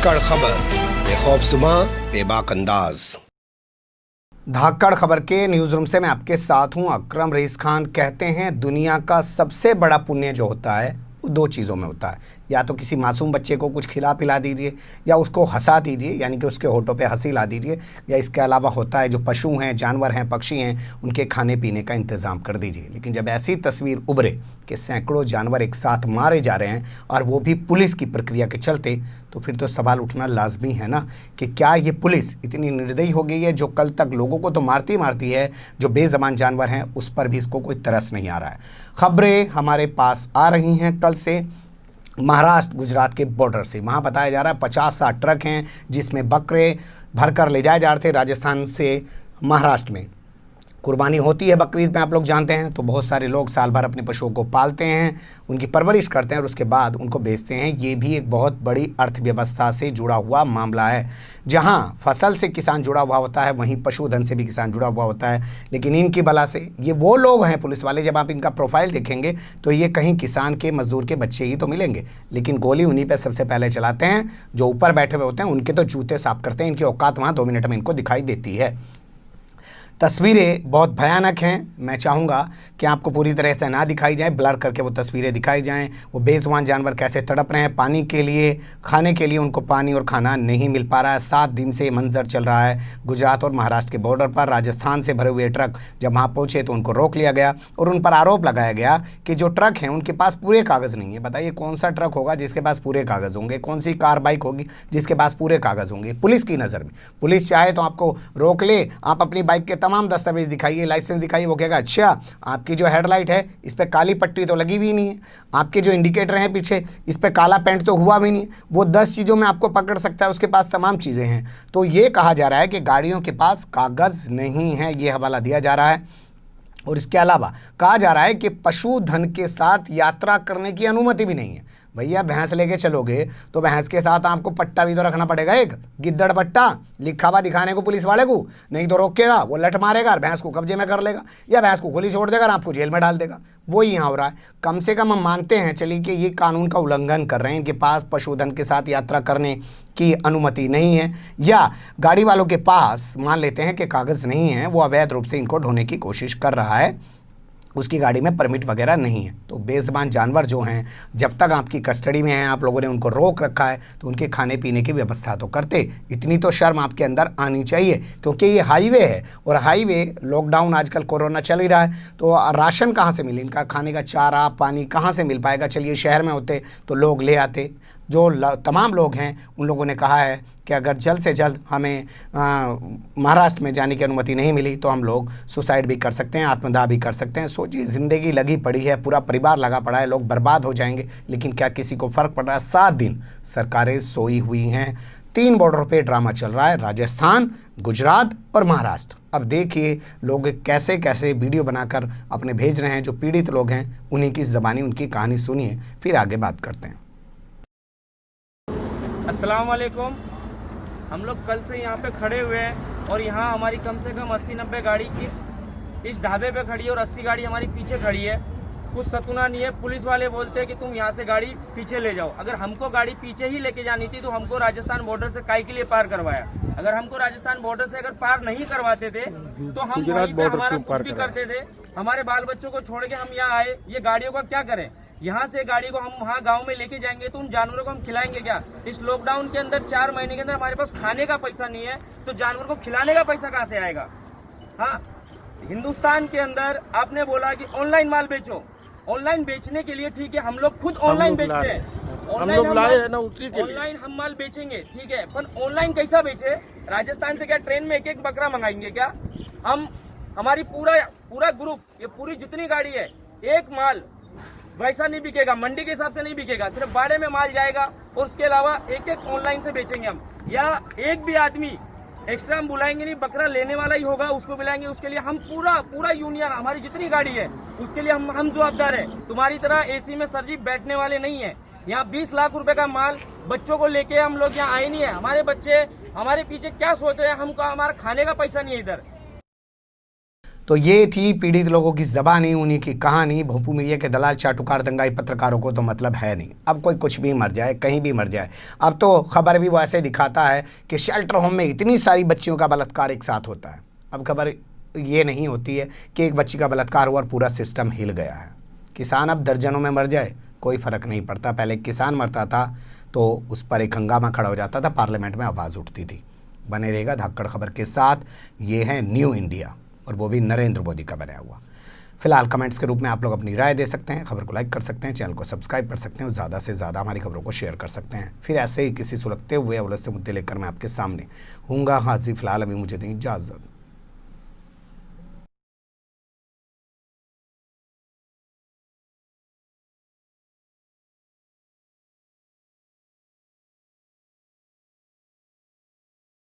धाकड़ खबर बेखौफसुमा बेबाक अंदाज। धाकड़ खबर के न्यूज रूम से मैं आपके साथ हूं अकरम रईस खान। कहते हैं दुनिया का सबसे बड़ा पुण्य जो होता है वो दो चीज़ों में होता है, या तो किसी मासूम बच्चे को कुछ खिला पिला दीजिए या उसको हंसा दीजिए, यानी कि उसके होठों पे हंसी ला दीजिए, या इसके अलावा होता है जो पशु हैं, जानवर हैं, पक्षी हैं, उनके खाने पीने का इंतज़ाम कर दीजिए। लेकिन जब ऐसी तस्वीर उभरे कि सैकड़ों जानवर एक साथ मारे जा रहे हैं और वो भी पुलिस की प्रक्रिया के चलते, तो फिर तो सवाल उठना लाजमी है ना कि क्या ये पुलिस इतनी निर्दयी हो गई है जो कल तक लोगों को तो मारती मारती है, जो बेज़बान जानवर हैं उस पर भी इसको कोई तरस नहीं आ रहा है। खबरें हमारे पास आ रही हैं कल से महाराष्ट्र गुजरात के बॉर्डर से। वहाँ बताया जा रहा है 50-60 ट्रक हैं जिसमें बकरे भरकर ले जाए जा रहे थे राजस्थान से महाराष्ट्र में। कुर्बानी होती है बकरीद में, आप लोग जानते हैं, तो बहुत सारे लोग साल भर अपने पशुओं को पालते हैं, उनकी परवरिश करते हैं और उसके बाद उनको बेचते हैं। ये भी एक बहुत बड़ी अर्थव्यवस्था से जुड़ा हुआ मामला है। जहाँ फसल से किसान जुड़ा हुआ होता है वहीं पशुधन से भी किसान जुड़ा हुआ होता है। लेकिन इनकी बला से ये वो लोग हैं पुलिस वाले, जब आप इनका प्रोफाइल देखेंगे तो ये कहीं किसान के मजदूर के बच्चे ही तो मिलेंगे, लेकिन गोली उन्हीं पर सबसे पहले चलाते हैं जो ऊपर बैठे हुए होते हैं। उनके तो जूते साफ करते हैं, इनकी औकात वहाँ 2 मिनट में इनको दिखाई देती है। तस्वीरें बहुत भयानक हैं। मैं चाहूँगा कि आपको पूरी तरह से ना दिखाई जाए, ब्लर करके वो तस्वीरें दिखाई जाएं। वो बेजुबान जानवर कैसे तड़प रहे हैं पानी के लिए, खाने के लिए उनको पानी और खाना नहीं मिल पा रहा है। 7 दिन से मंजर चल रहा है गुजरात और महाराष्ट्र के बॉर्डर पर। राजस्थान से भरे हुए ट्रक जब वहाँ पहुँचे तो उनको रोक लिया गया और उन पर आरोप लगाया गया कि जो ट्रक हैं उनके पास पूरे कागज़ नहीं है। बताइए कौन सा ट्रक होगा जिसके पास पूरे कागज़ होंगे, कौन सी कार बाइक होगी जिसके पास पूरे कागज़ होंगे। पुलिस की नज़र में पुलिस चाहे तो आपको रोक ले, आप अपनी बाइक के तमाम दस्तावेज दिखाइए, लाइसेंस दिखाइए, वो कहेगा अच्छा आपकी जो हेडलाइट है इस पे काली पट्टी तो लगी हुई नहीं है, आपके जो इंडिकेटर हैं पीछे इस पे काला पेंट तो हुआ भी नहीं। वो 10 चीज़ों में आपको पकड़ सकता है, उसके पास तमाम चीज़ें हैं। तो ये कहा जा रहा है कि गाड़ियों के पास कागज़ नहीं है, ये हवाला दिया जा रहा है। और इसके अलावा कहा जा रहा है कि पशुधन के साथ यात्रा करने की अनुमति भी नहीं है। भैया भैंस लेके चलोगे तो भैंस के साथ आपको पट्टा भी तो रखना पड़ेगा, एक गिद्दड़ पट्टा लिखा हुआ दिखाने को पुलिस वाले को, नहीं तो रोकेगा, वो लठ मारेगा और भैंस को कब्जे में कर लेगा या भैंस को खुली छोड़ देगा और आपको जेल में डाल देगा। वही यहाँ हो रहा है। कम से कम हम मानते हैं चलिए कि ये कानून का उल्लंघन कर रहे हैं, इनके पास पशुधन के साथ यात्रा करने की अनुमति नहीं है, या गाड़ी वालों के पास मान लेते हैं कि कागज़ नहीं है, वो अवैध रूप से इनको ढोने की कोशिश कर रहा है, उसकी गाड़ी में परमिट वगैरह नहीं है। तो बेज़बान जानवर जो हैं जब तक आपकी कस्टडी में हैं, आप लोगों ने उनको रोक रखा है, तो उनके खाने पीने की व्यवस्था तो करते। इतनी तो शर्म आपके अंदर आनी चाहिए, क्योंकि ये हाईवे है और हाईवे लॉकडाउन, आजकल कोरोना चल ही रहा है, तो राशन कहाँ से मिले, इनका खाने का चारा पानी कहाँ से मिल पाएगा। चलिए शहर में होते तो लोग ले आते। जो तमाम लोग हैं उन लोगों ने कहा है कि अगर जल्द से जल्द हमें महाराष्ट्र में जाने की अनुमति नहीं मिली तो हम लोग सुसाइड भी कर सकते हैं, आत्मदाह भी कर सकते हैं। सोचिए ज़िंदगी लगी पड़ी है, पूरा परिवार लगा पड़ा है, लोग बर्बाद हो जाएंगे, लेकिन क्या किसी को फ़र्क पड़ रहा है। 7 दिन सरकारें सोई हुई हैं। 3 बॉर्डर पे ड्रामा चल रहा है, राजस्थान, गुजरात और महाराष्ट्र। अब देखिए लोग कैसे कैसे वीडियो बनाकर अपने भेज रहे हैं। जो पीड़ित लोग हैं उन्हीं की ज़बानी उनकी कहानी सुनिए, फिर आगे बात करते हैं। अस्सलाम वालेकुम। हम लोग कल से यहाँ पे खड़े हुए हैं और यहाँ हमारी कम से कम 80-90 गाड़ी इस ढाबे पे खड़ी है और 80 गाड़ी हमारी पीछे खड़ी है। कुछ सतुना नहीं है। पुलिस वाले बोलते हैं कि तुम यहाँ से गाड़ी पीछे ले जाओ। अगर हमको गाड़ी पीछे ही लेके जानी थी तो हमको राजस्थान बॉर्डर से काहे के लिए पार करवाया। अगर हमको राजस्थान बॉर्डर से अगर पार नहीं करवाते थे तो हम वहीं पे हमारा कुछ भी करते थे। हमारे बाल बच्चों को छोड़ के हम यहाँ आए, ये गाड़ियों का क्या करें। यहाँ से गाड़ी को हम वहाँ गांव में लेके जाएंगे तो उन जानवरों को हम खिलाएंगे क्या। इस लॉकडाउन के अंदर 4 महीने के अंदर हमारे पास खाने का पैसा नहीं है तो जानवर को खिलाने का पैसा कहाँ से आएगा। हाँ, हिंदुस्तान के अंदर आपने बोला कि ऑनलाइन माल बेचो। ऑनलाइन बेचने के लिए ठीक है, हम लोग खुद ऑनलाइन बेचते हैं, ऑनलाइन हम माल बेचेंगे, ठीक है, पर ऑनलाइन कैसा बेचे। राजस्थान से क्या ट्रेन में एक बकरा मंगाएंगे क्या हम। हमारी पूरा ग्रुप, ये पूरी जितनी गाड़ी है, एक माल वैसा नहीं बिकेगा, मंडी के हिसाब से नहीं बिकेगा, सिर्फ बाड़े में माल जाएगा और उसके अलावा एक ऑनलाइन से बेचेंगे हम। या एक भी आदमी एक्स्ट्रा हम बुलाएंगे नहीं, बकरा लेने वाला ही होगा उसको बुलाएंगे। उसके लिए हम पूरा यूनियन, हमारी जितनी गाड़ी है उसके लिए हम जवाबदार है। तुम्हारी तरह एसी में सर जी बैठने वाले नहीं है। यहाँ 20 लाख रुपए का माल बच्चों को लेके हम लोग यहाँ आए नहीं है। हमारे बच्चे हमारे पीछे क्या सोच रहे हैं, हमको हमारा खाने का पैसा नहीं है इधर। तो ये थी पीड़ित लोगों की ज़बानी, उन्हीं की कहानी। भोंपू मीडिया के दलाल चाटुकार दंगाई पत्रकारों को तो मतलब है नहीं। अब कोई कुछ भी मर जाए, कहीं भी मर जाए। अब तो खबर भी वो ऐसे दिखाता है कि शेल्टर होम में इतनी सारी बच्चियों का बलात्कार एक साथ होता है। अब खबर ये नहीं होती है कि एक बच्ची का बलात्कार हुआ और पूरा सिस्टम हिल गया है। किसान अब दर्जनों में मर जाए, कोई फ़र्क नहीं पड़ता। पहले किसान मरता था तो उस पर एक हंगामा खड़ा हो जाता था, पार्लियामेंट में आवाज़ उठती थी। बने रहेगा धाकड़ खबर के साथ। ये है न्यू इंडिया, और वो भी नरेंद्र मोदी का बनाया हुआ। फिलहाल कमेंट्स के रूप में आप लोग अपनी राय दे सकते हैं, खबर को लाइक कर सकते हैं, चैनल को सब्सक्राइब कर सकते हैं और ज़्यादा से ज़्यादा हमारी खबरों को शेयर कर सकते हैं। फिर ऐसे ही किसी सुलगते हुए उलझते मुद्दे लेकर मैं आपके सामने हूँगा हाजिर। फिलहाल अभी मुझे दें इजाज़त।